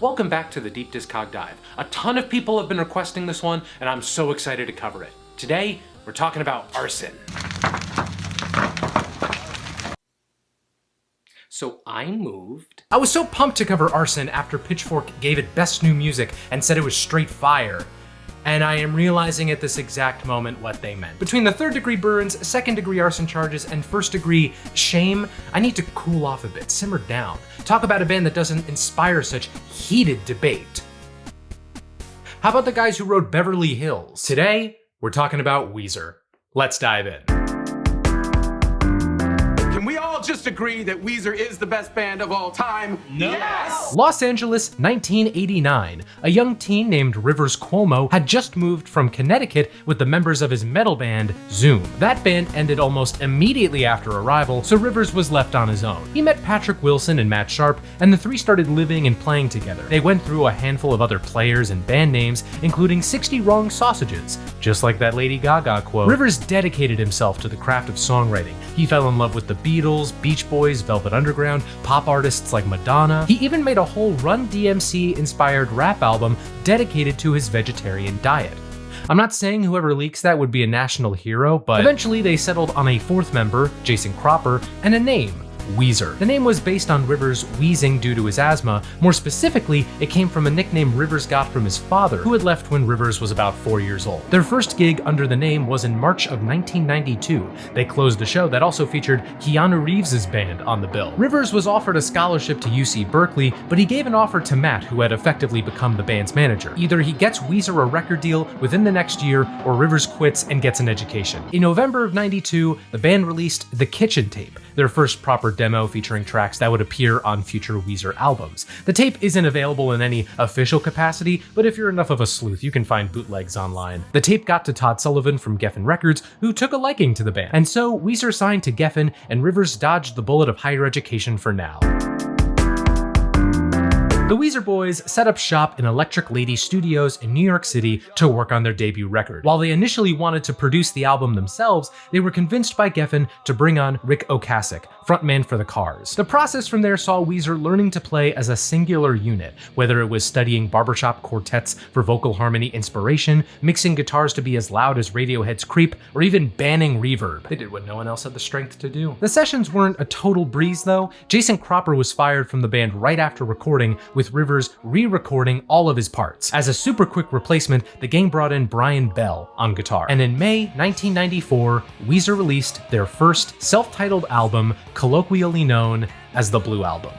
Welcome back to the Deep Discog Dive. A ton of people have been requesting this one, and I'm so excited to cover it. Today, we're talking about Arson. So I was so pumped to cover Arson after Pitchfork gave it Best New Music and said it was straight fire. And I am realizing at this exact moment what they meant. Between the third-degree burns, second-degree arson charges, and first-degree shame, I need to cool off a bit, simmer down. Talk about a band that doesn't inspire such heated debate. How about the guys who wrote Beverly Hills? Today, we're talking about Weezer. Let's dive in. Can we all just agree that Weezer is the best band of all time? No. Yes! Los Angeles, 1989. A young teen named Rivers Cuomo had just moved from Connecticut with the members of his metal band, Zoom. That band ended almost immediately after arrival, so Rivers was left on his own. He met Patrick Wilson and Matt Sharp, and the three started living and playing together. They went through a handful of other players and band names, including 60 Wrong Sausages, just like that Lady Gaga quote. Rivers dedicated himself to the craft of songwriting. He fell in love with the Beatles, Beach Boys, Velvet Underground, pop artists like Madonna. He even made a whole Run DMC-inspired rap album dedicated to his vegetarian diet. I'm not saying whoever leaks that would be a national hero, but eventually they settled on a fourth member, Jason Cropper, and a name, Weezer. The name was based on Rivers wheezing due to his asthma. More specifically, it came from a nickname Rivers got from his father, who had left when Rivers was about 4 years old. Their first gig under the name was in March of 1992. They closed a show that also featured Keanu Reeves' band on the bill. Rivers was offered a scholarship to UC Berkeley, but he gave an offer to Matt, who had effectively become the band's manager. Either he gets Weezer a record deal within the next year, or Rivers quits and gets an education. In November of 92, the band released The Kitchen Tape, their first proper demo featuring tracks that would appear on future Weezer albums. The tape isn't available in any official capacity, but if you're enough of a sleuth, you can find bootlegs online. The tape got to Todd Sullivan from Geffen Records, who took a liking to the band. And so Weezer signed to Geffen, and Rivers dodged the bullet of higher education for now. The Weezer boys set up shop in Electric Lady Studios in New York City to work on their debut record. While they initially wanted to produce the album themselves, they were convinced by Geffen to bring on Rick Ocasek, frontman for the Cars. The process from there saw Weezer learning to play as a singular unit, whether it was studying barbershop quartets for vocal harmony inspiration, mixing guitars to be as loud as Radiohead's Creep, or even banning reverb. They did what no one else had the strength to do. The sessions weren't a total breeze though. Jason Cropper was fired from the band right after recording, with Rivers re-recording all of his parts. As a super quick replacement, the gang brought in Brian Bell on guitar. And in May 1994, Weezer released their first self-titled album, colloquially known as the Blue Album.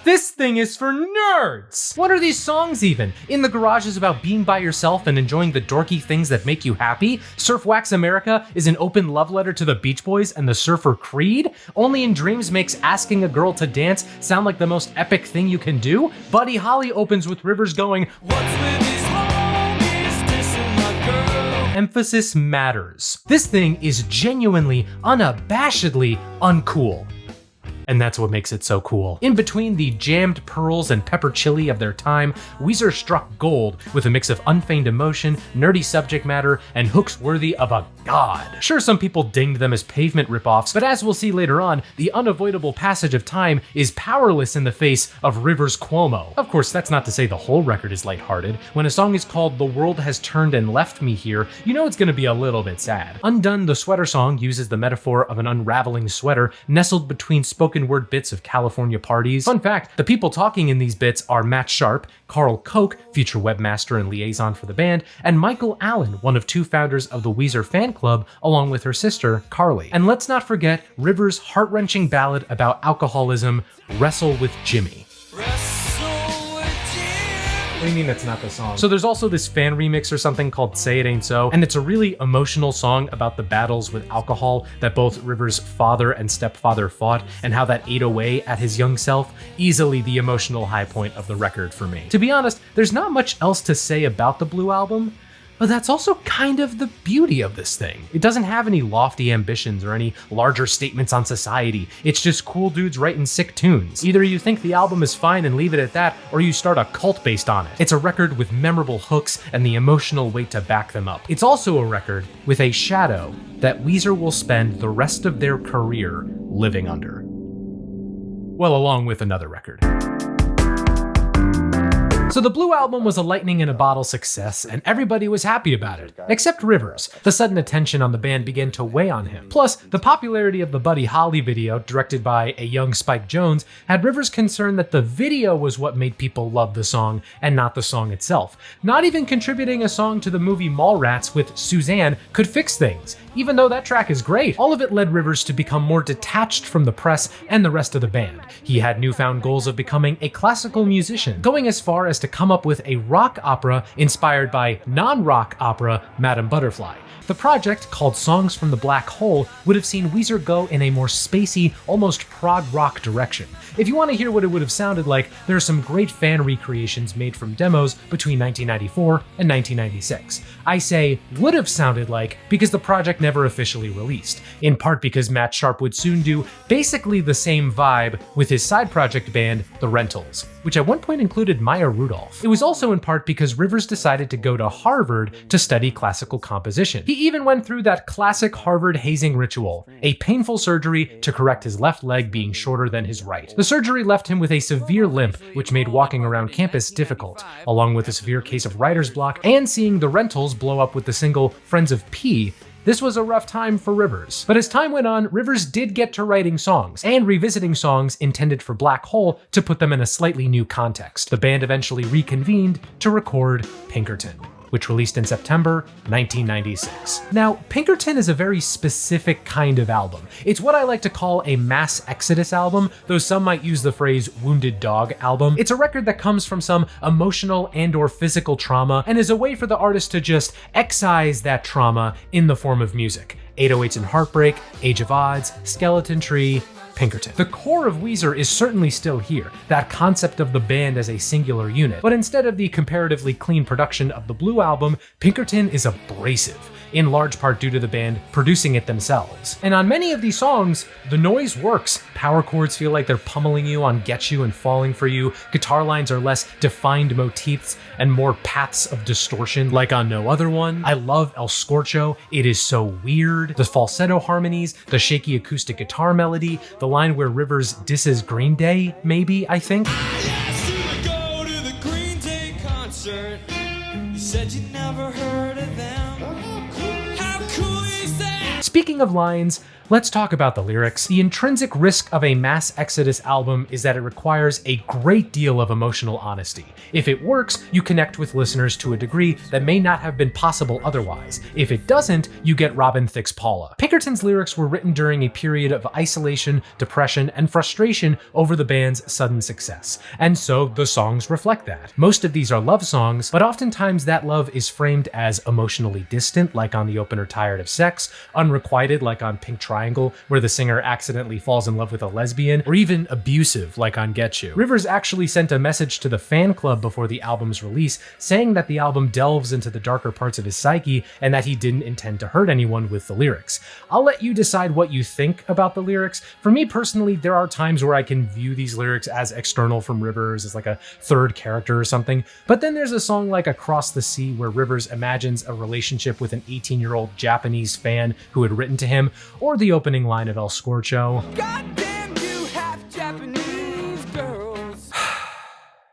This thing is for nerds! What are these songs even? In the Garage is about being by yourself and enjoying the dorky things that make you happy? Surf Wax America is an open love letter to the Beach Boys and the Surfer Creed? Only in Dreams makes asking a girl to dance sound like the most epic thing you can do? Buddy Holly opens with Rivers going, "What's with these homies dissing my girl?" Emphasis matters. This thing is genuinely, unabashedly uncool. And that's what makes it so cool. In between the jammed pearls and pepper chili of their time, Weezer struck gold with a mix of unfeigned emotion, nerdy subject matter, and hooks worthy of a god. Sure, some people dinged them as Pavement ripoffs, but as we'll see later on, the unavoidable passage of time is powerless in the face of Rivers Cuomo. Of course, that's not to say the whole record is lighthearted. When a song is called "The World Has Turned and Left Me Here," you know it's gonna be a little bit sad. Undone, the sweater song, uses the metaphor of an unraveling sweater nestled between spoken word bits of California parties. Fun fact, the people talking in these bits are Matt Sharp, Carl Koch, future webmaster and liaison for the band, and Michael Allen, one of two founders of the Weezer fan club, along with her sister, Carly. And let's not forget Rivers' heart-wrenching ballad about alcoholism, "Wrestle with Jimmy." What do you mean that's not the song? So there's also this fan remix or something called "Say It Ain't So," and it's a really emotional song about the battles with alcohol that both Rivers' father and stepfather fought, and how that ate away at his young self. Easily the emotional high point of the record for me. To be honest, there's not much else to say about the Blue Album, but that's also kind of the beauty of this thing. It doesn't have any lofty ambitions or any larger statements on society. It's just cool dudes writing sick tunes. Either you think the album is fine and leave it at that, or you start a cult based on it. It's a record with memorable hooks and the emotional weight to back them up. It's also a record with a shadow that Weezer will spend the rest of their career living under. Well, along with another record. So the Blue Album was a lightning in a bottle success, and everybody was happy about it, except Rivers. The sudden attention on the band began to weigh on him. Plus, the popularity of the Buddy Holly video, directed by a young Spike Jonze, had Rivers concerned that the video was what made people love the song, and not the song itself. Not even contributing a song to the movie Mallrats with Suzanne could fix things, even though that track is great. All of it led Rivers to become more detached from the press and the rest of the band. He had newfound goals of becoming a classical musician, going as far as to come up with a rock opera inspired by non-rock opera Madame Butterfly. The project, called Songs from the Black Hole, would have seen Weezer go in a more spacey, almost prog rock direction. If you want to hear what it would have sounded like, there are some great fan recreations made from demos between 1994 and 1996. I say would have sounded like because the project never officially released, in part because Matt Sharp would soon do basically the same vibe with his side project band, The Rentals, which at one point included Maya Rudolph. It was also in part because Rivers decided to go to Harvard to study classical composition. He even went through that classic Harvard hazing ritual, a painful surgery to correct his left leg being shorter than his right. The surgery left him with a severe limp, which made walking around campus difficult, along with a severe case of writer's block and seeing The Rentals blow up with the single Friends of P. This was a rough time for Rivers. But as time went on, Rivers did get to writing songs and revisiting songs intended for Black Hole to put them in a slightly new context. The band eventually reconvened to record Pinkerton, which released in September 1996. Now, Pinkerton is a very specific kind of album. It's what I like to call a mass exodus album, though some might use the phrase wounded dog album. It's a record that comes from some emotional and/or physical trauma and is a way for the artist to just excise that trauma in the form of music. 808s and Heartbreak, Age of Odds, Skeleton Tree, Pinkerton. The core of Weezer is certainly still here, that concept of the band as a singular unit, but instead of the comparatively clean production of the Blue Album, Pinkerton is abrasive, in large part due to the band producing it themselves. And on many of these songs, the noise works. Power chords feel like they're pummeling you on Get You and Falling For You, guitar lines are less defined motifs and more paths of distortion like on No Other One. I love El Scorcho, it is so weird. The falsetto harmonies, the shaky acoustic guitar melody, the line where Rivers disses Green Day, maybe, I think. Yes, you would go to the Green Day concert. You said you never heard of them. How cool is that? Speaking of lines, let's talk about the lyrics. The intrinsic risk of a mass exodus album is that it requires a great deal of emotional honesty. If it works, you connect with listeners to a degree that may not have been possible otherwise. If it doesn't, you get Robin Thicke's Paula. Pinkerton's lyrics were written during a period of isolation, depression, and frustration over the band's sudden success, and so the songs reflect that. Most of these are love songs, but oftentimes that love is framed as emotionally distant, like on the opener Tired of Sex, unrequited, like on Pink Triangle, where the singer accidentally falls in love with a lesbian, or even abusive, like on Get You. Rivers actually sent a message to the fan club before the album's release, saying that the album delves into the darker parts of his psyche and that he didn't intend to hurt anyone with the lyrics. I'll let you decide what you think about the lyrics. For me personally, there are times where I can view these lyrics as external from Rivers, as like a third character or something, but then there's a song like Across the Sea where Rivers imagines a relationship with an 18-year-old Japanese fan who had written to him, or the opening line of El Scorcho. Goddamn, you have Japanese girls.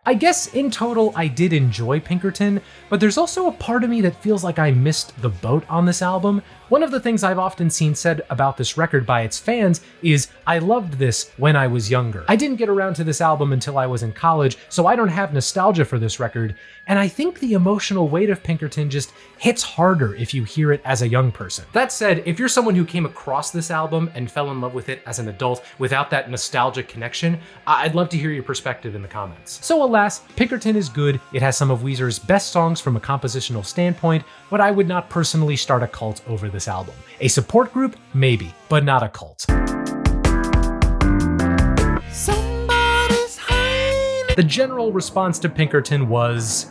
I guess in total I did enjoy Pinkerton, but there's also a part of me that feels like I missed the boat on this album. One of the things I've often seen said about this record by its fans is, I loved this when I was younger. I didn't get around to this album until I was in college, so I don't have nostalgia for this record, and I think the emotional weight of Pinkerton just hits harder if you hear it as a young person. That said, if you're someone who came across this album and fell in love with it as an adult without that nostalgic connection, I'd love to hear your perspective in the comments. So alas, Pinkerton is good. It has some of Weezer's best songs from a compositional standpoint, but I would not personally start a cult over this album. A support group? Maybe, but not a cult. Somebody's hiding. The general response to Pinkerton was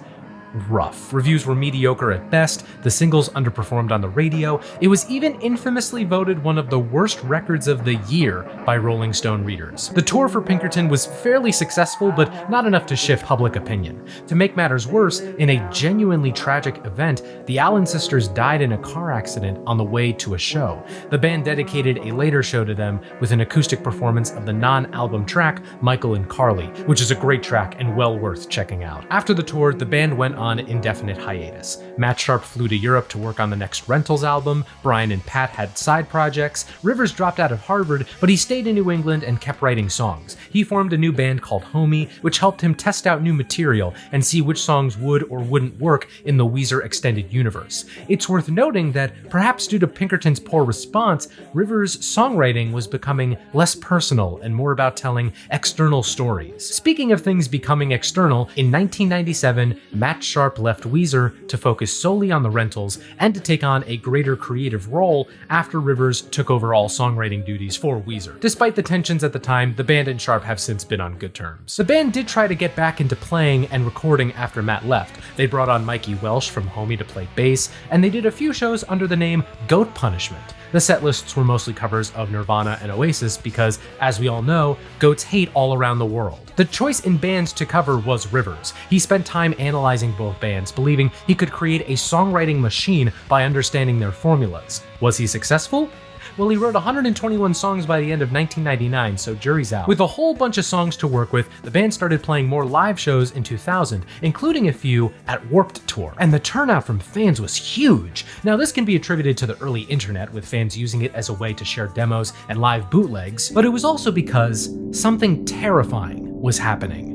rough. Reviews were mediocre at best, the singles underperformed on the radio, it was even infamously voted one of the worst records of the year by Rolling Stone readers. The tour for Pinkerton was fairly successful, but not enough to shift public opinion. To make matters worse, in a genuinely tragic event, the Allen sisters died in a car accident on the way to a show. The band dedicated a later show to them with an acoustic performance of the non-album track, Michael and Carly, which is a great track and well worth checking out. After the tour, the band went on indefinite hiatus. Matt Sharp flew to Europe to work on the next Rentals album, Brian and Pat had side projects, Rivers dropped out of Harvard, but he stayed in New England and kept writing songs. He formed a new band called Homie, which helped him test out new material and see which songs would or wouldn't work in the Weezer extended universe. It's worth noting that, perhaps due to Pinkerton's poor response, Rivers' songwriting was becoming less personal and more about telling external stories. Speaking of things becoming external, in 1997, Matt Sharp left Weezer to focus solely on the Rentals and to take on a greater creative role after Rivers took over all songwriting duties for Weezer. Despite the tensions at the time, the band and Sharp have since been on good terms. The band did try to get back into playing and recording after Matt left. They brought on Mikey Welsh from Homie to play bass, and they did a few shows under the name Goat Punishment. The set lists were mostly covers of Nirvana and Oasis because, as we all know, goats hate all around the world. The choice in bands to cover was Rivers. He spent time analyzing both bands, believing he could create a songwriting machine by understanding their formulas. Was he successful? Well, he wrote 121 songs by the end of 1999, so jury's out. With a whole bunch of songs to work with, the band started playing more live shows in 2000, including a few at Warped Tour, and the turnout from fans was huge. Now, this can be attributed to the early internet, with fans using it as a way to share demos and live bootlegs, but it was also because something terrifying was happening.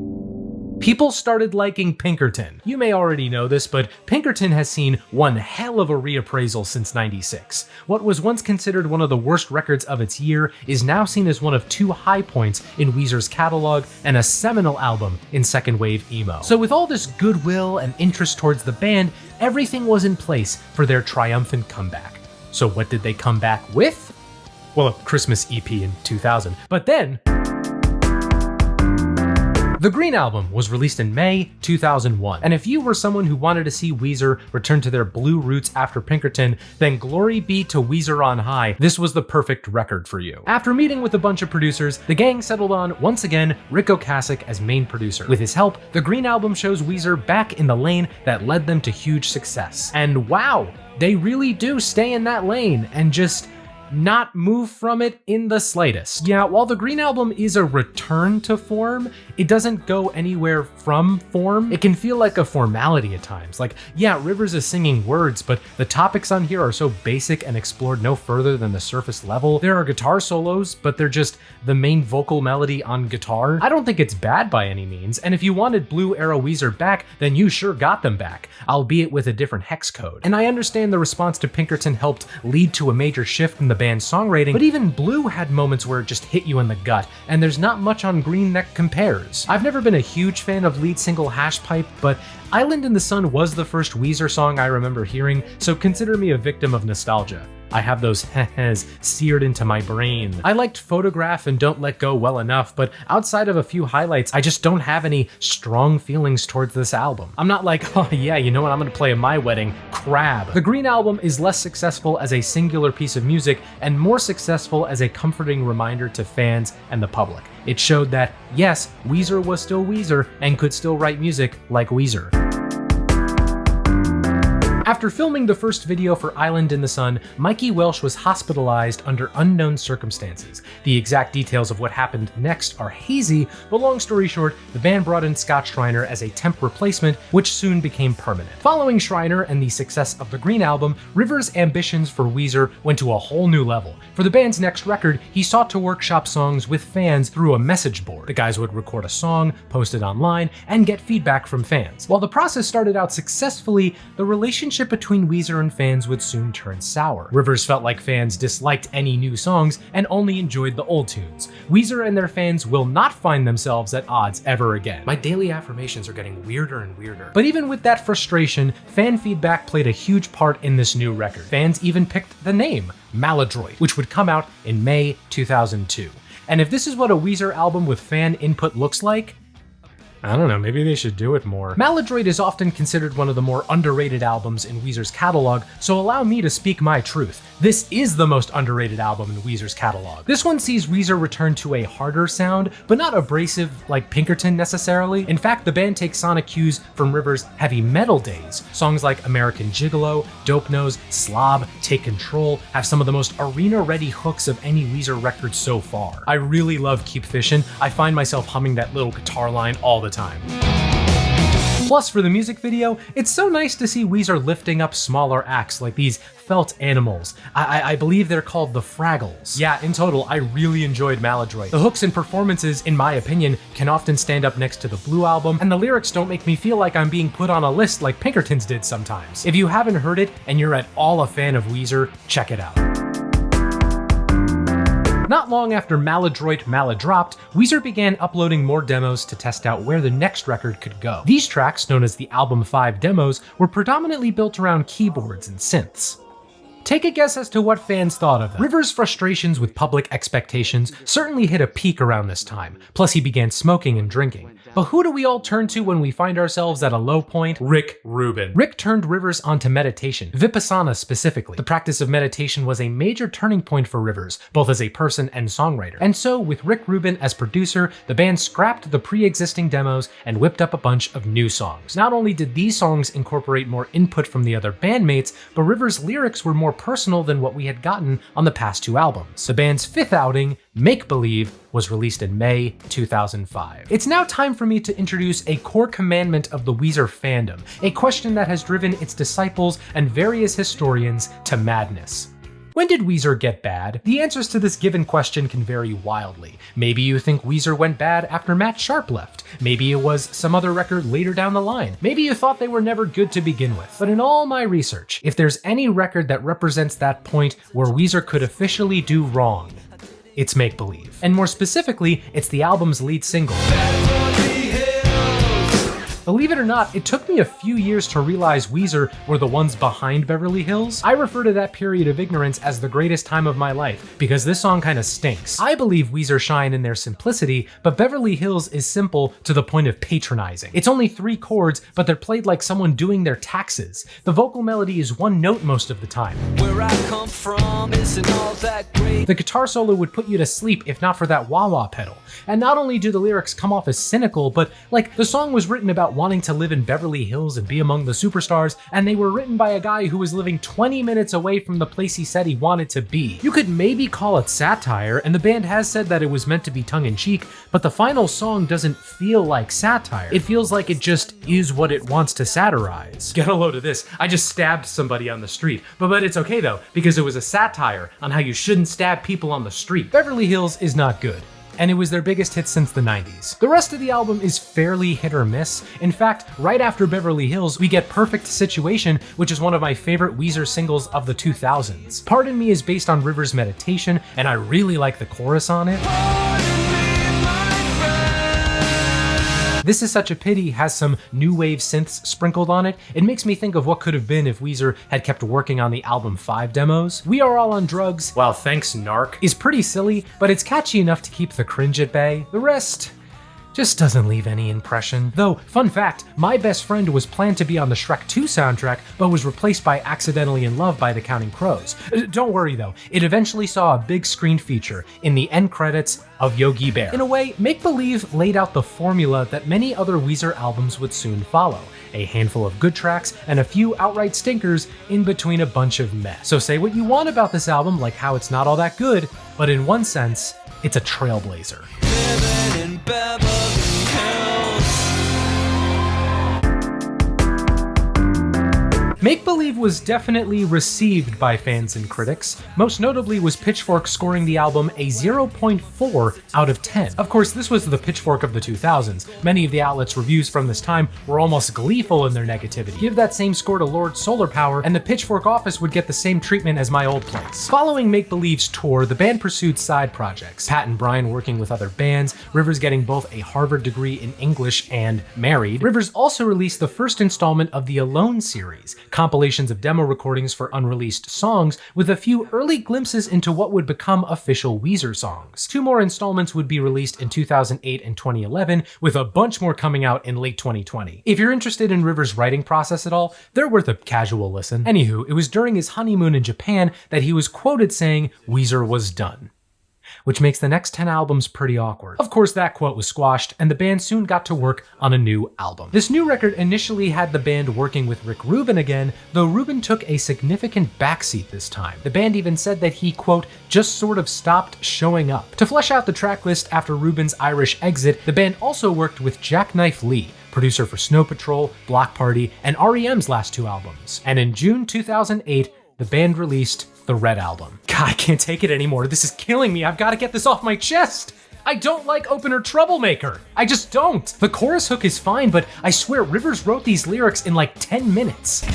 People started liking Pinkerton. You may already know this, but Pinkerton has seen one hell of a reappraisal since '96. What was once considered one of the worst records of its year is now seen as one of two high points in Weezer's catalog and a seminal album in second wave emo. So with all this goodwill and interest towards the band, everything was in place for their triumphant comeback. So what did they come back with? Well, a Christmas EP in 2000. But then, the Green Album was released in May 2001, and if you were someone who wanted to see Weezer return to their blue roots after Pinkerton, then glory be to Weezer on high, this was the perfect record for you. After meeting with a bunch of producers, the gang settled on, once again, Rick Ocasek as main producer. With his help, the Green Album shows Weezer back in the lane that led them to huge success. And wow, they really do stay in that lane and just not move from it in the slightest. Yeah, while the Green Album is a return to form, it doesn't go anywhere from form. It can feel like a formality at times. Like, yeah, Rivers is singing words, but the topics on here are so basic and explored no further than the surface level. There are guitar solos, but they're just the main vocal melody on guitar. I don't think it's bad by any means, and if you wanted Blue Era Weezer back, then you sure got them back, albeit with a different hex code. And I understand the response to Pinkerton helped lead to a major shift in the band's songwriting, but even Blue had moments where it just hit you in the gut, and there's not much on Green that compares. I've never been a huge fan of lead single Hash Pipe, but Island in the Sun was the first Weezer song I remember hearing, so consider me a victim of nostalgia. I have those heh-hehs seared into my brain. I liked Photograph and Don't Let Go well enough, but outside of a few highlights, I just don't have any strong feelings towards this album. I'm not like, oh yeah, you know what I'm gonna play at my wedding? Crab. The Green Album is less successful as a singular piece of music and more successful as a comforting reminder to fans and the public. It showed that, yes, Weezer was still Weezer and could still write music like Weezer. After filming the first video for Island in the Sun, Mikey Welsh was hospitalized under unknown circumstances. The exact details of what happened next are hazy, but long story short, the band brought in Scott Schreiner as a temp replacement, which soon became permanent. Following Schreiner and the success of the Green Album, Rivers' ambitions for Weezer went to a whole new level. For the band's next record, he sought to workshop songs with fans through a message board. The guys would record a song, post it online, and get feedback from fans. While the process started out successfully, the relationship between Weezer and fans would soon turn sour. Rivers felt like fans disliked any new songs and only enjoyed the old tunes. Weezer and their fans will not find themselves at odds ever again. My daily affirmations are getting weirder and weirder. But even with that frustration, fan feedback played a huge part in this new record. Fans even picked the name, Maladroit, which would come out in May 2002. And if this is what a Weezer album with fan input looks like, I don't know, maybe they should do it more. Maladroit is often considered one of the more underrated albums in Weezer's catalog, so allow me to speak my truth. This is the most underrated album in Weezer's catalog. This one sees Weezer return to a harder sound, but not abrasive like Pinkerton necessarily. In fact, the band takes sonic cues from Rivers' heavy metal days. Songs like American Gigolo, Dope Nose, Slob, Take Control have some of the most arena-ready hooks of any Weezer record so far. I really love Keep Fishin'. I find myself humming that little guitar line all the time. Plus, for the music video, it's so nice to see Weezer lifting up smaller acts like these felt animals. I believe they're called the Fraggles. Yeah, in total, I really enjoyed Maladroit. The hooks and performances, in my opinion, can often stand up next to the Blue album, and the lyrics don't make me feel like I'm being put on a list like Pinkerton's did sometimes. If you haven't heard it and you're at all a fan of Weezer, check it out. Not long after Maladroit Maladropped, Weezer began uploading more demos to test out where the next record could go. These tracks, known as the Album 5 demos, were predominantly built around keyboards and synths. Take a guess as to what fans thought of them. Rivers' frustrations with public expectations certainly hit a peak around this time, plus he began smoking and drinking. But who do we all turn to when we find ourselves at a low point? Rick Rubin. Rick turned Rivers onto meditation, Vipassana specifically. The practice of meditation was a major turning point for Rivers, both as a person and songwriter. And so, with Rick Rubin as producer, the band scrapped the pre-existing demos and whipped up a bunch of new songs. Not only did these songs incorporate more input from the other bandmates, but Rivers' lyrics were more personal than what we had gotten on the past two albums. The band's fifth outing, Make Believe, was released in May 2005. It's now time for me to introduce a core commandment of the Weezer fandom, a question that has driven its disciples and various historians to madness. When did Weezer get bad? The answers to this given question can vary wildly. Maybe you think Weezer went bad after Matt Sharp left. Maybe it was some other record later down the line. Maybe you thought they were never good to begin with. But in all my research, if there's any record that represents that point where Weezer could officially do wrong, it's Make Believe. And more specifically, it's the album's lead single. Believe it or not, it took me a few years to realize Weezer were the ones behind Beverly Hills. I refer to that period of ignorance as the greatest time of my life, because this song kinda stinks. I believe Weezer shine in their simplicity, but Beverly Hills is simple to the point of patronizing. It's only 3 chords, but they're played like someone doing their taxes. The vocal melody is one note most of the time. Where I come from isn't all that great. The guitar solo would put you to sleep if not for that wah-wah pedal. And not only do the lyrics come off as cynical, but like the song was written about wanting to live in Beverly Hills and be among the superstars, and they were written by a guy who was living 20 minutes away from the place he said he wanted to be. You could maybe call it satire, and the band has said that it was meant to be tongue-in-cheek, but the final song doesn't feel like satire. It feels like it just is what it wants to satirize. Get a load of this. I just stabbed somebody on the street. But it's okay though, because it was a satire on how you shouldn't stab people on the street. Beverly Hills is not good, and it was their biggest hit since the 90s. The rest of the album is fairly hit or miss. In fact, right after Beverly Hills, we get Perfect Situation, which is one of my favorite Weezer singles of the 2000s. Pardon Me is based on Rivers' Meditation, and I really like the chorus on it. This Is Such a Pity has some new wave synths sprinkled on it. It makes me think of what could have been if Weezer had kept working on the Album 5 demos. We Are All on Drugs, well thanks Narc, is pretty silly, but it's catchy enough to keep the cringe at bay. The rest just doesn't leave any impression. Though, fun fact, My Best Friend was planned to be on the Shrek 2 soundtrack, but was replaced by Accidentally in Love by the Counting Crows. Don't worry though, it eventually saw a big screen feature in the end credits of Yogi Bear. In a way, Make Believe laid out the formula that many other Weezer albums would soon follow. A handful of good tracks and a few outright stinkers in between a bunch of meh. So say what you want about this album, like how it's not all that good, but in one sense, it's a trailblazer. Living in Beverly Hills. Make Believe was definitely received by fans and critics. Most notably was Pitchfork scoring the album a 0.4 out of 10. Of course, this was the Pitchfork of the 2000s. Many of the outlets' reviews from this time were almost gleeful in their negativity. Give that same score to Lord Solar Power, and the Pitchfork office would get the same treatment as My Old Place. Following Make Believe's tour, the band pursued side projects. Pat and Brian working with other bands, Rivers getting both a Harvard degree in English and married. Rivers also released the first installment of the Alone series, compilations of demo recordings for unreleased songs, with a few early glimpses into what would become official Weezer songs. 2 more installments would be released in 2008 and 2011, with a bunch more coming out in late 2020. If you're interested in Rivers' writing process at all, they're worth a casual listen. Anywho, it was during his honeymoon in Japan that he was quoted saying Weezer was done, which makes the next 10 albums pretty awkward. Of course, that quote was squashed, and the band soon got to work on a new album. This new record initially had the band working with Rick Rubin again, though Rubin took a significant backseat this time. The band even said that he, quote, just sort of stopped showing up. To flesh out the track list after Rubin's Irish exit, the band also worked with Jackknife Lee, producer for Snow Patrol, Block Party, and REM's last 2 albums. And in June 2008, the band released the Red Album. God, I can't take it anymore. This is killing me. I've got to get this off my chest. I don't like Opener Troublemaker. I just don't. The chorus hook is fine, but I swear Rivers wrote these lyrics in like 10 minutes.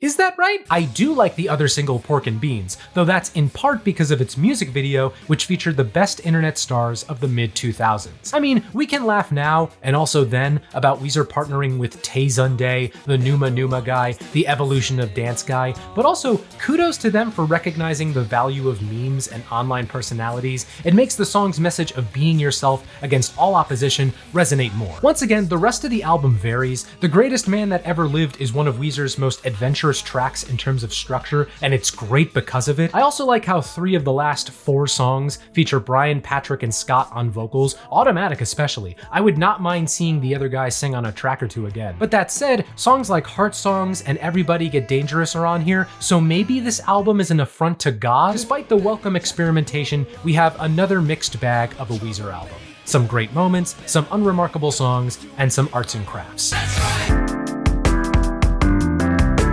Is that right? I do like the other single, Pork and Beans, though that's in part because of its music video, which featured the best internet stars of the mid-2000s. I mean, we can laugh now, and also then, about Weezer partnering with Tay Zunday, the Numa Numa guy, the Evolution of Dance guy, but also kudos to them for recognizing the value of memes and online personalities. It makes the song's message of being yourself against all opposition resonate more. Once again, the rest of the album varies. The Greatest Man That Ever Lived is one of Weezer's most adventurous tracks in terms of structure, and it's great because of it. I also like how 3 of the last 4 songs feature Brian, Patrick, and Scott on vocals, Automatic especially. I would not mind seeing the other guys sing on a track or 2 again. But that said, songs like Heart Songs and Everybody Get Dangerous are on here, so maybe this album is an affront to God? Despite the welcome experimentation, we have another mixed bag of a Weezer album. Some great moments, some unremarkable songs, and some arts and crafts.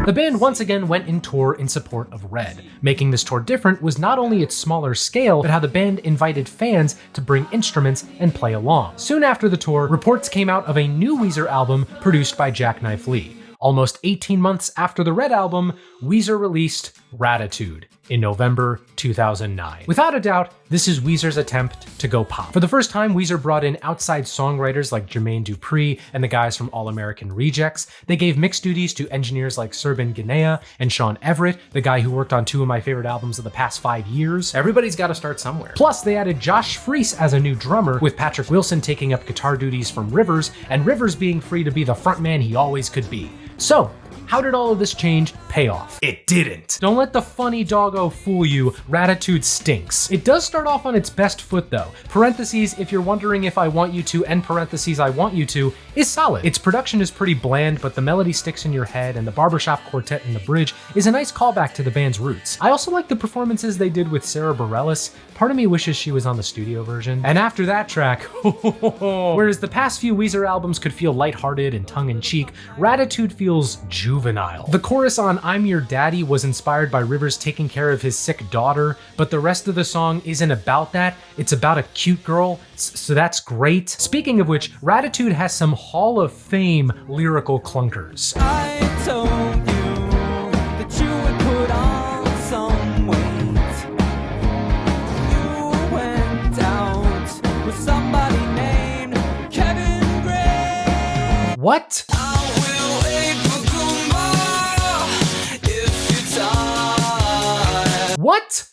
The band once again went in tour in support of Red. Making this tour different was not only its smaller scale, but how the band invited fans to bring instruments and play along. Soon after the tour, reports came out of a new Weezer album produced by Jackknife Lee. Almost 18 months after the Red Album, Weezer released Raditude in November 2009. Without a doubt, this is Weezer's attempt to go pop. For the first time, Weezer brought in outside songwriters like Jermaine Dupri and the guys from All American Rejects. They gave mix duties to engineers like Serban Ghenea and Sean Everett, the guy who worked on 2 of my favorite albums of the past 5 years. Everybody's got to start somewhere. Plus, they added Josh Freese as a new drummer, with Patrick Wilson taking up guitar duties from Rivers, and Rivers being free to be the frontman he always could be. So, how did all of this change pay off? It didn't. Don't let the funny doggo fool you. Raditude stinks. It does start off on its best foot though. Parentheses, if you're wondering if I want you to, end parentheses, I want you to, is solid. Its production is pretty bland, but the melody sticks in your head, and the barbershop quartet in the bridge is a nice callback to the band's roots. I also like the performances they did with Sarah Bareilles. Part of me wishes she was on the studio version. And after that track, whereas the past few Weezer albums could feel lighthearted and tongue-in-cheek, Raditude feels juvenile. The chorus on I'm Your Daddy was inspired by Rivers taking care of his sick daughter, but the rest of the song isn't about that. It's about a cute girl, so that's great. Speaking of which, Raditude has some Hall of Fame lyrical clunkers. I told you that you would put on some weight. You went out with somebody named Kevin Gray. What? I will wait for tomorrow if you're tired. What?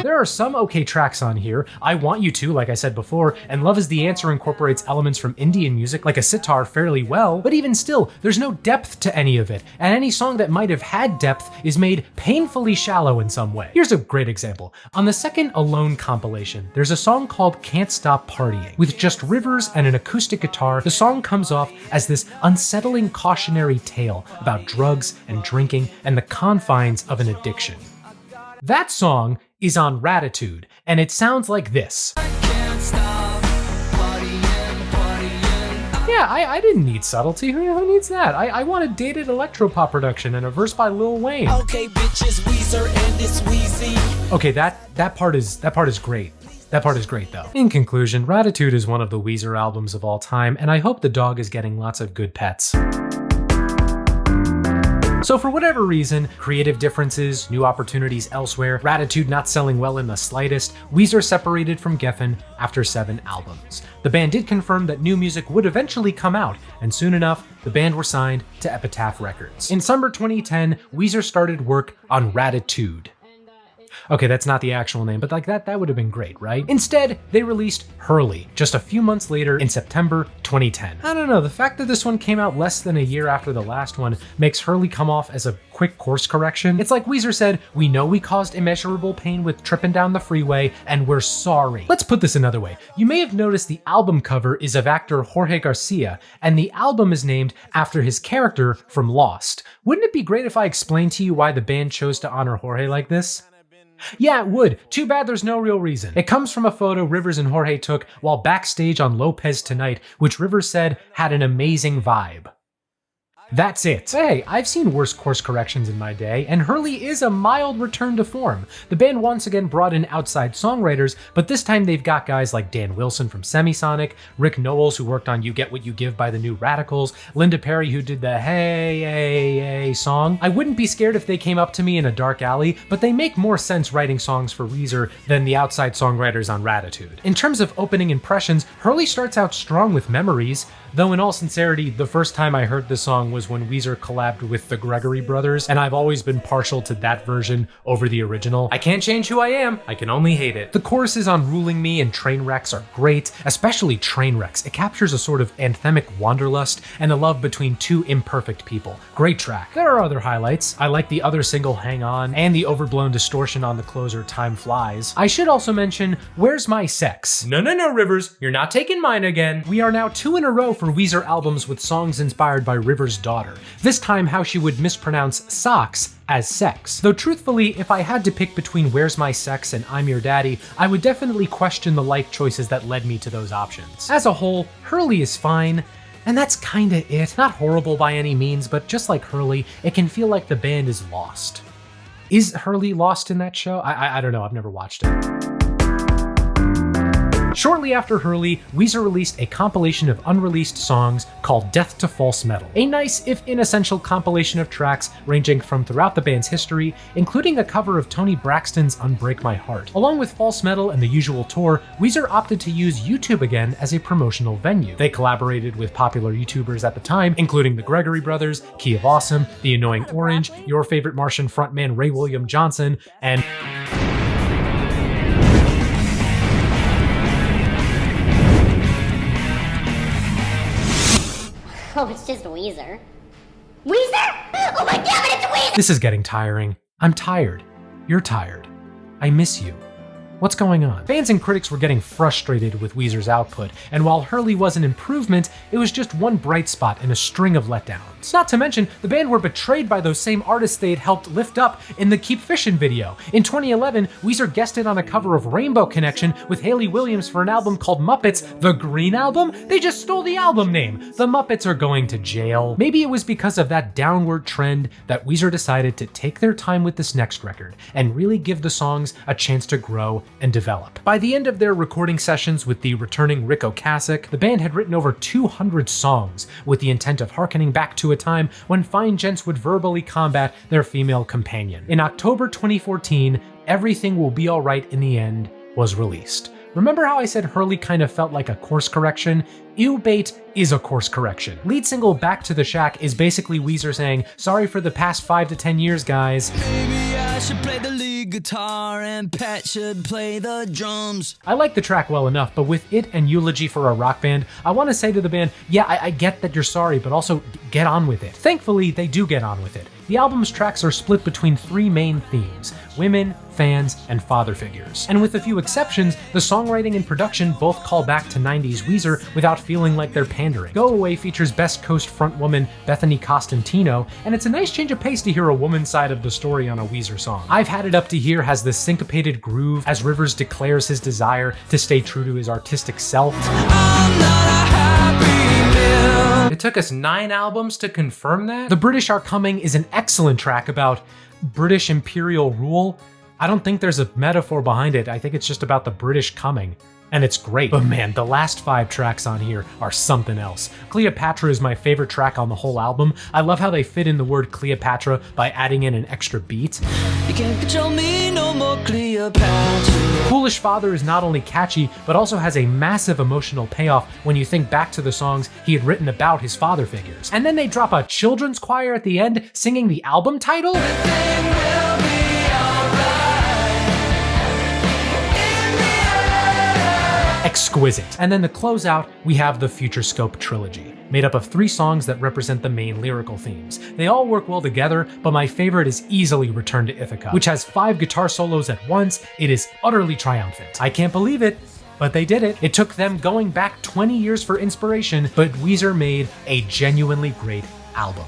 There are some okay tracks on here. I Want You To, like I said before, and Love Is the Answer incorporates elements from Indian music like a sitar fairly well, but even still, there's no depth to any of it, and any song that might have had depth is made painfully shallow in some way. Here's a great example. On the second Alone compilation, there's a song called Can't Stop Partying. With just Rivers and an acoustic guitar, the song comes off as this unsettling cautionary tale about drugs and drinking and the confines of an addiction. That song is on Raditude, and it sounds like this. Yeah, I didn't need subtlety. Who needs that? I wanted dated electropop production and a verse by Lil Wayne. Okay, bitches, Weezer and it's Weezy. Okay, that part is great. That part is great though. In conclusion, Raditude is one of the Weezer albums of all time, and I hope the dog is getting lots of good pets. So for whatever reason, creative differences, new opportunities elsewhere, Raditude not selling well in the slightest, Weezer separated from Geffen after 7 albums. The band did confirm that new music would eventually come out, and soon enough, the band were signed to Epitaph Records. In summer 2010, Weezer started work on Raditude. Okay, that's not the actual name, but like that would have been great, right? Instead, they released Hurley just a few months later in September 2010. I don't know, the fact that this one came out less than a year after the last one makes Hurley come off as a quick course correction. It's like Weezer said, we know we caused immeasurable pain with tripping down the freeway, and we're sorry. Let's put this another way. You may have noticed the album cover is of actor Jorge Garcia, and the album is named after his character from Lost. Wouldn't it be great if I explained to you why the band chose to honor Jorge like this? Yeah, it would. Too bad there's no real reason. It comes from a photo Rivers and Jorge took while backstage on Lopez Tonight, which Rivers said had an amazing vibe. That's it. Hey, I've seen worse course corrections in my day, and Hurley is a mild return to form. The band once again brought in outside songwriters, but this time they've got guys like Dan Wilson from Semisonic, Rick Knowles who worked on You Get What You Give by the New Radicals, Linda Perry who did the Hey, Hey, Hey song. I wouldn't be scared if they came up to me in a dark alley, but they make more sense writing songs for Weezer than the outside songwriters on Raditude. In terms of opening impressions, Hurley starts out strong with Memories, though in all sincerity, the first time I heard this song was when Weezer collabed with the Gregory Brothers, and I've always been partial to that version over the original. I can't change who I am, I can only hate it. The choruses on Ruling Me and Trainwrecks are great, especially Trainwrecks. It captures a sort of anthemic wanderlust and a love between two imperfect people. Great track. There are other highlights. I like the other single Hang On, and the overblown distortion on the closer Time Flies. I should also mention Where's My Sex? No, Rivers, you're not taking mine again. We are now 2 in a row for Weezer albums with songs inspired by Rivers' daughter. This time how she would mispronounce socks as sex. Though truthfully, if I had to pick between Where's My Sex and I'm Your Daddy, I would definitely question the life choices that led me to those options. As a whole, Hurley is fine, and that's kinda it. Not horrible by any means, but just like Hurley, it can feel like the band is lost. Is Hurley lost in that show? I don't know, I've never watched it. Shortly after Hurley, Weezer released a compilation of unreleased songs called Death to False Metal. A nice, if inessential, compilation of tracks ranging from throughout the band's history, including a cover of Tony Braxton's Unbreak My Heart. Along with False Metal and the usual tour, Weezer opted to use YouTube again as a promotional venue. They collaborated with popular YouTubers at the time, including the Gregory Brothers, Key of Awesome, The Annoying Orange, your favorite Martian frontman Ray William Johnson, and Oh, it's just Weezer. Weezer? Oh my god, it's Weezer! This is getting tiring. I'm tired. You're tired. I miss you. What's going on? Fans and critics were getting frustrated with Weezer's output, and while Hurley was an improvement, it was just one bright spot in a string of letdowns. Not to mention, the band were betrayed by those same artists they had helped lift up in the Keep Fishin' video. In 2011, Weezer guested on a cover of Rainbow Connection with Hayley Williams for an album called Muppets, The Green Album? They just stole the album name! The Muppets are going to jail. Maybe it was because of that downward trend that Weezer decided to take their time with this next record and really give the songs a chance to grow and develop. By the end of their recording sessions with the returning Rick Ocasek, the band had written over 200 songs with the intent of harkening back to a time when fine gents would verbally combat their female companion. In October 2014, Everything Will Be Alright in the End was released. Remember how I said Hurley kind of felt like a course correction? Ew Bait is a course correction. Lead single Back to the Shack is basically Weezer saying, sorry for the past 5 to 10 years, guys. Maybe I should play the lead guitar and Pat should play the drums. I like the track well enough, but with it and Eulogy for a Rock Band, I want to say to the band, yeah, I get that you're sorry, but also get on with it. Thankfully, they do get on with it. The album's tracks are split between 3 main themes: women, fans, and father figures. And with a few exceptions, the songwriting and production both call back to 90s Weezer without feeling like they're pandering. Go Away features Best Coast frontwoman Bethany Costantino, and it's a nice change of pace to hear a woman's side of the story on a Weezer song. I've Had It Up to Here has this syncopated groove as Rivers declares his desire to stay true to his artistic self. I'm not a happy meal. It took us 9 albums to confirm that. The British Are Coming is an excellent track about British imperial rule. I don't think there's a metaphor behind it. I think it's just about the British coming. and it's great. But man, the last 5 tracks on here are something else. Cleopatra is my favorite track on the whole album. I love how they fit in the word Cleopatra by adding in an extra beat. You can't control me no more, Cleopatra. Foolish Father is not only catchy, but also has a massive emotional payoff when you think back to the songs he had written about his father figures. And then they drop a children's choir at the end singing the album title? Everything will be alright. In the end. Exquisite. And then to close out, we have the Future Scope trilogy, made up of 3 songs that represent the main lyrical themes. They all work well together, but my favorite is easily Return to Ithaca, which has 5 guitar solos at once. It is utterly triumphant. I can't believe it, but they did it. It took them going back 20 years for inspiration, but Weezer made a genuinely great album.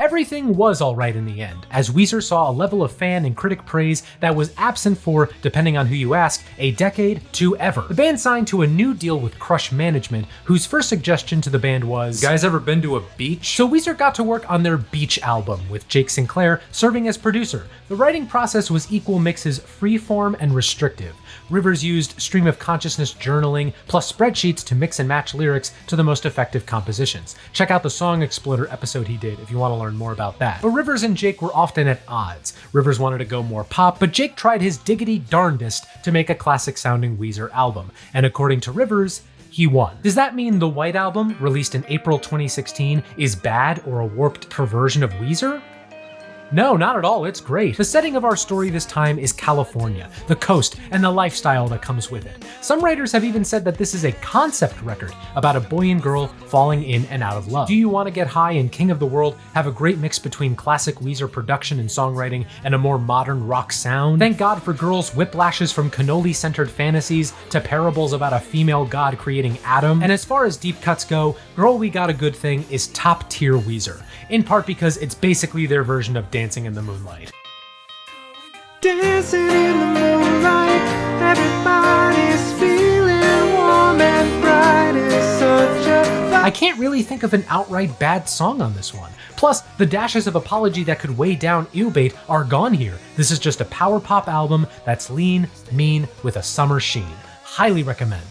Everything was alright in the end, as Weezer saw a level of fan and critic praise that was absent for, depending on who you ask, a decade to ever. The band signed to a new deal with Crush Management, whose first suggestion to the band was, "You guys ever been to a beach?" So Weezer got to work on their Beach album, with Jake Sinclair serving as producer. The writing process was equal mixes freeform and restrictive. Rivers used stream of consciousness journaling plus spreadsheets to mix and match lyrics to the most effective compositions. Check out the Song Exploder episode he did if you want to learn more about that. But Rivers and Jake were often at odds. Rivers wanted to go more pop, but Jake tried his diggity darndest to make a classic sounding Weezer album. And according to Rivers, he won. Does that mean the White Album, released in April 2016, is bad or a warped perversion of Weezer? No, not at all, it's great. The setting of our story this time is California, the coast, and the lifestyle that comes with it. Some writers have even said that this is a concept record about a boy and girl falling in and out of love. Do You Want to Get High and King of the World have a great mix between classic Weezer production and songwriting and a more modern rock sound? Thank God for Girls whiplashes from cannoli-centered fantasies to parables about a female god creating Adam. And as far as deep cuts go, Girl We Got a Good Thing is top tier Weezer, in part because it's basically their version of Dancing in the Moonlight. Dancing in the moonlight, everybody's feeling warm and bright. It's such a I can't really think of an outright bad song on this one. Plus, the dashes of apology that could weigh down Eelbait are gone here. This is just a power pop album that's lean, mean, with a summer sheen. Highly recommend.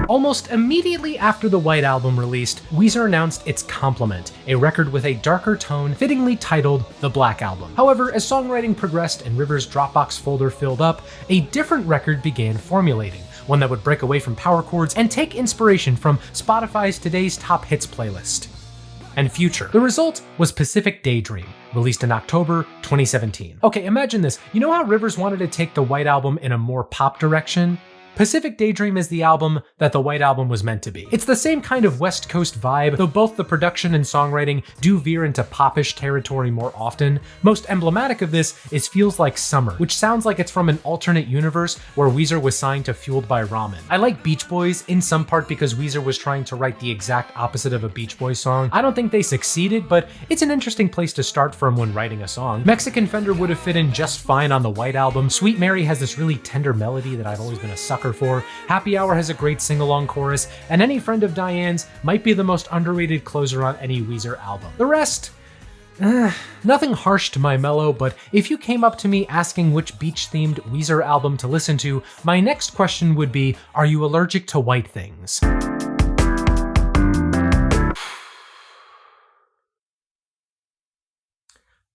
Almost immediately after the White Album released, Weezer announced its Complement, a record with a darker tone fittingly titled The Black Album. However, as songwriting progressed and Rivers' Dropbox folder filled up, a different record began formulating, one that would break away from power chords and take inspiration from Spotify's Today's Top Hits playlist and Future. The result was Pacific Daydream, released in October 2017. Okay, imagine this. You know how Rivers wanted to take the White Album in a more pop direction? Pacific Daydream is the album that the White Album was meant to be. It's the same kind of West Coast vibe, though both the production and songwriting do veer into popish territory more often. Most emblematic of this is Feels Like Summer, which sounds like it's from an alternate universe where Weezer was signed to Fueled by Ramen. I like Beach Boys in some part because Weezer was trying to write the exact opposite of a Beach Boys song. I don't think they succeeded, but it's an interesting place to start from when writing a song. Mexican Fender would have fit in just fine on the White Album. Sweet Mary has this really tender melody that I've always been a sucker for. Happy Hour has a great sing-along chorus, and Any Friend of Diane's might be the most underrated closer on any Weezer album. The rest, nothing harsh to my mellow, but if you came up to me asking which beach-themed Weezer album to listen to, my next question would be, are you allergic to white things?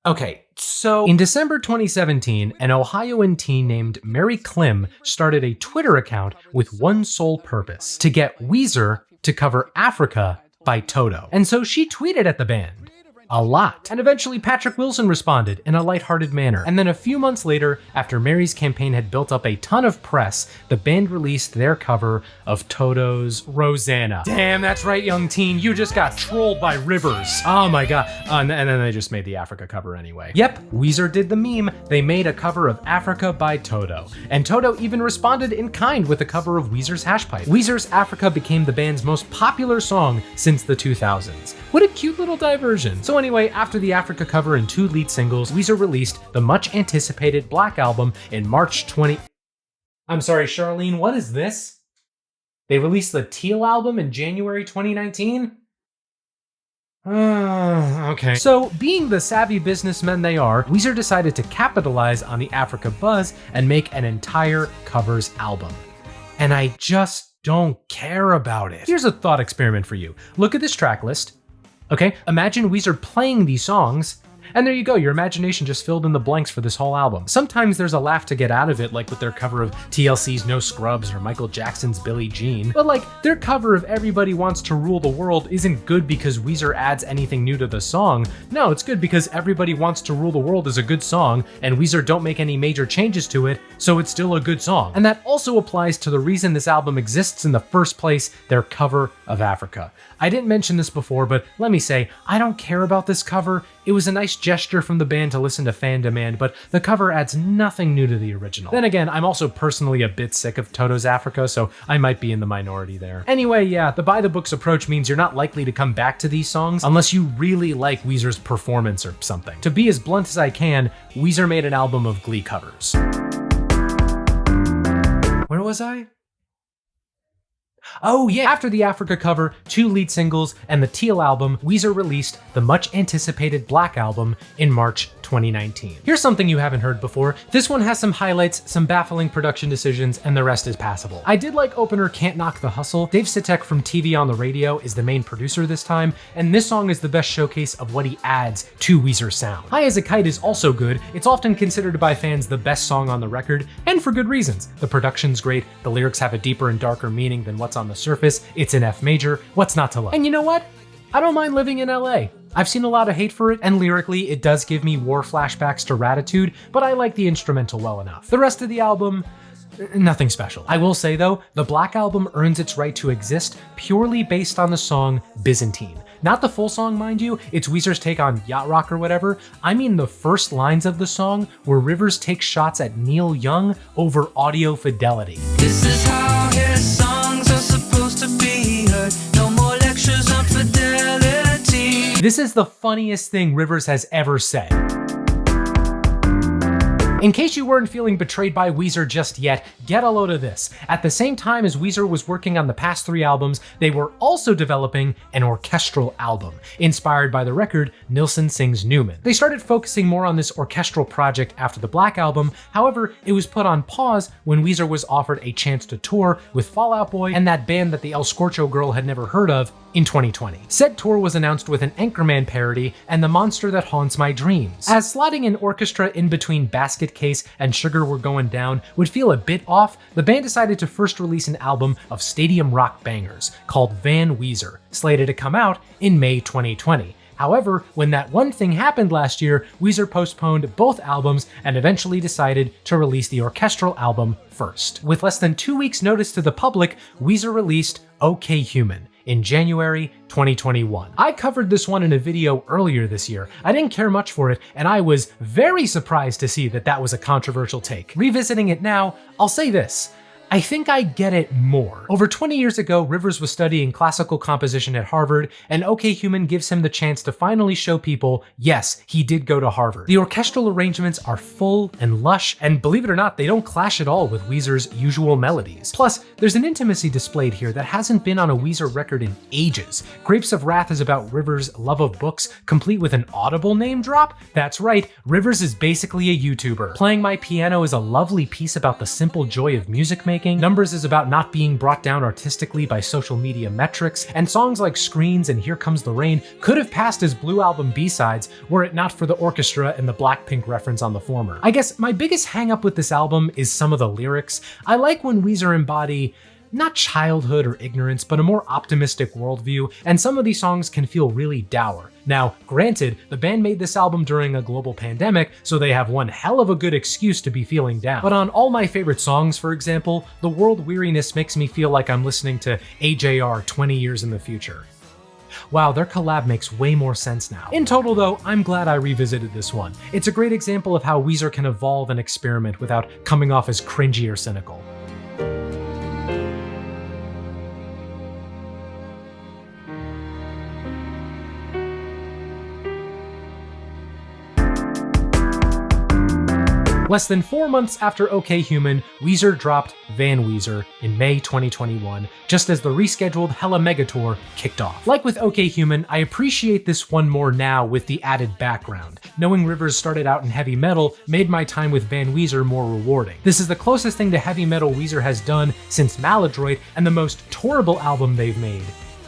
Okay, so in December 2017, an Ohioan teen named Mary Klim started a Twitter account with one sole purpose: to get Weezer to cover Africa by Toto. And so she tweeted at the band a lot. And eventually Patrick Wilson responded in a lighthearted manner. And then a few months later, after Mary's campaign had built up a ton of press, the band released their cover of Toto's Rosanna. Damn, that's right, young teen, you just got trolled by Rivers. Oh my god. And then they just made the Africa cover anyway. Yep, Weezer did the meme. They made a cover of Africa by Toto. And Toto even responded in kind with a cover of Weezer's Hashpipe. Weezer's Africa became the band's most popular song since the 2000s. What a cute little diversion. So anyway, after the Africa cover and 2 lead singles, Weezer released the much anticipated Black Album in March 20... I'm sorry, Charlene, what is this? They released the Teal album in January 2019? Okay. So, being the savvy businessmen they are, Weezer decided to capitalize on the Africa buzz and make an entire covers album. And I just don't care about it. Here's a thought experiment for you. Look at this track list. Okay, imagine Weezer playing these songs, and there you go, your imagination just filled in the blanks for this whole album. Sometimes there's a laugh to get out of it, like with their cover of TLC's No Scrubs or Michael Jackson's Billie Jean. But like, their cover of Everybody Wants to Rule the World isn't good because Weezer adds anything new to the song. No, it's good because Everybody Wants to Rule the World is a good song, and Weezer don't make any major changes to it, so it's still a good song. And that also applies to the reason this album exists in the first place, their cover of Africa. I didn't mention this before, but let me say, I don't care about this cover. It was a nice gesture from the band to listen to fan demand, but the cover adds nothing new to the original. Then again, I'm also personally a bit sick of Toto's Africa, so I might be in the minority there. Anyway, yeah, the by-the-books approach means you're not likely to come back to these songs unless you really like Weezer's performance or something. To be as blunt as I can, Weezer made an album of Glee covers. Where was I? Oh yeah, after the Africa cover, 2 lead singles, and the Teal album, Weezer released the much anticipated Black album in March 2019. Here's something you haven't heard before. This one has some highlights, some baffling production decisions, and the rest is passable. I did like opener Can't Knock the Hustle. Dave Sitek from TV on the Radio is the main producer this time, and this song is the best showcase of what he adds to Weezer's sound. High as a Kite is also good. It's often considered by fans the best song on the record, and for good reasons. The production's great, the lyrics have a deeper and darker meaning than what's on the surface, it's in F major, what's not to love? And you know what? I don't mind living in LA. I've seen a lot of hate for it, and lyrically, it does give me war flashbacks to Raditude, but I like the instrumental well enough. The rest of the album, nothing special. I will say though, the Black album earns its right to exist purely based on the song Byzantine. Not the full song, mind you, it's Weezer's take on yacht rock or whatever. I mean the first lines of the song where Rivers takes shots at Neil Young over audio fidelity. This is how his songs are supposed to be heard. No more lectures on fidelity. This is the funniest thing Rivers has ever said. In case you weren't feeling betrayed by Weezer just yet, get a load of this. At the same time as Weezer was working on the past 3 albums, they were also developing an orchestral album, inspired by the record Nilsson Sings Newman. They started focusing more on this orchestral project after the Black album, however, it was put on pause when Weezer was offered a chance to tour with Fall Out Boy and that band that the El Scorcho girl had never heard of in 2020. Said tour was announced with an Anchorman parody and The Monster That Haunts My Dreams. As slotting an orchestra in between Basket Case and Sugar We're Going Down would feel a bit off, the band decided to first release an album of stadium rock bangers called Van Weezer, slated to come out in May 2020. However, when that one thing happened last year, Weezer postponed both albums and eventually decided to release the orchestral album first. With less than 2 weeks notice to the public, Weezer released OK Human in January 2021. I covered this one in a video earlier this year. I didn't care much for it, and I was very surprised to see that that was a controversial take. Revisiting it now, I'll say this. I think I get it more. Over 20 years ago, Rivers was studying classical composition at Harvard, and OK Human gives him the chance to finally show people, yes, he did go to Harvard. The orchestral arrangements are full and lush, and believe it or not, they don't clash at all with Weezer's usual melodies. Plus, there's an intimacy displayed here that hasn't been on a Weezer record in ages. Grapes of Wrath is about Rivers' love of books, complete with an audible name drop? That's right, Rivers is basically a YouTuber. Playing My Piano is a lovely piece about the simple joy of music making. Numbers is about not being brought down artistically by social media metrics, and songs like Screens and Here Comes the Rain could have passed as Blue Album B-sides were it not for the orchestra and the Blackpink reference on the former. I guess my biggest hang-up with this album is some of the lyrics. I like when Weezer embody not childhood or ignorance, but a more optimistic worldview, and some of these songs can feel really dour. Now, granted, the band made this album during a global pandemic, so they have one hell of a good excuse to be feeling down. But on All My Favorite Songs, for example, the world weariness makes me feel like I'm listening to AJR 20 years in the future. Wow, their collab makes way more sense now. In total though, I'm glad I revisited this one. It's a great example of how Weezer can evolve and experiment without coming off as cringy or cynical. Less than 4 months after OK Human, Weezer dropped Van Weezer in May 2021, just as the rescheduled Hella Mega Tour kicked off. Like with OK Human, I appreciate this one more now with the added background. Knowing Rivers started out in heavy metal made my time with Van Weezer more rewarding. This is the closest thing to heavy metal Weezer has done since Maladroit, and the most tourable album they've made,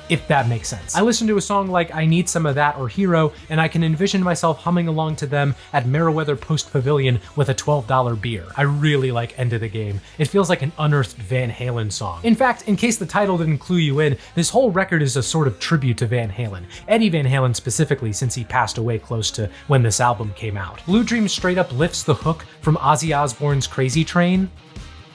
if that makes sense. I listen to a song like I Need Some of That or Hero, and I can envision myself humming along to them at Meriwether Post Pavilion with a $12 beer. I really like End of the Game. It feels like an unearthed Van Halen song. In fact, in case the title didn't clue you in, this whole record is a sort of tribute to Van Halen. Eddie Van Halen specifically, since he passed away close to when this album came out. Blue Dream straight up lifts the hook from Ozzy Osbourne's Crazy Train.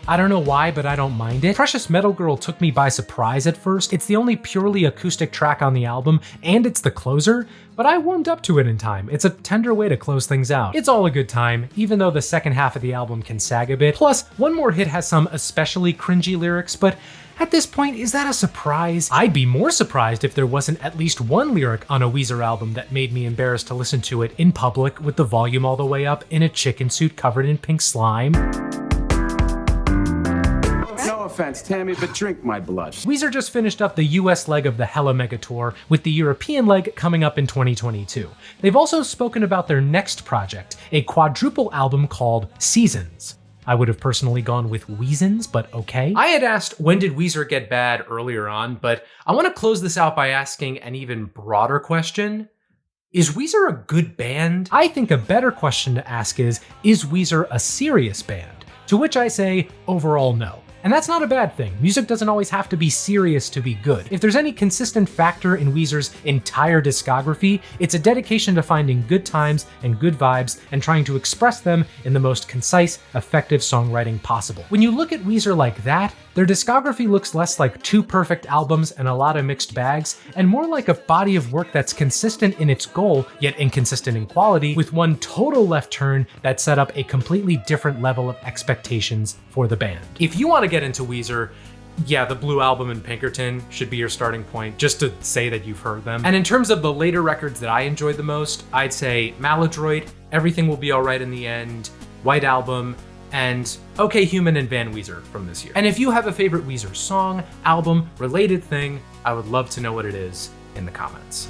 I don't know why, but I don't mind it. Precious Metal Girl took me by surprise at first. It's the only purely acoustic track on the album, and it's the closer, but I warmed up to it in time. It's a tender way to close things out. It's all a good time, even though the second half of the album can sag a bit. Plus, One More Hit has some especially cringy lyrics, but at this point, is that a surprise? I'd be more surprised if there wasn't at least one lyric on a Weezer album that made me embarrassed to listen to it in public with the volume all the way up in a chicken suit covered in pink slime. No offense, Tammy, but drink my blood. Weezer just finished up the US leg of the Hella Mega Tour, with the European leg coming up in 2022. They've also spoken about their next project, a quadruple album called Seasons. I would have personally gone with Weezins, but okay. I had asked when did Weezer get bad earlier on, but I want to close this out by asking an even broader question. Is Weezer a good band? I think a better question to ask is Weezer a serious band? To which I say, overall no. And that's not a bad thing. Music doesn't always have to be serious to be good. If there's any consistent factor in Weezer's entire discography, it's a dedication to finding good times and good vibes and trying to express them in the most concise, effective songwriting possible. When you look at Weezer like that, their discography looks less like two perfect albums and a lot of mixed bags, and more like a body of work that's consistent in its goal, yet inconsistent in quality, with one total left turn that set up a completely different level of expectations for the band. If you want to get into Weezer, yeah, the Blue Album and Pinkerton should be your starting point, just to say that you've heard them. And in terms of the later records that I enjoyed the most, I'd say Maladroit, Everything Will Be Alright in the End, White Album, and OK Human and Van Weezer from this year. And if you have a favorite Weezer song, album, related thing, I would love to know what it is in the comments.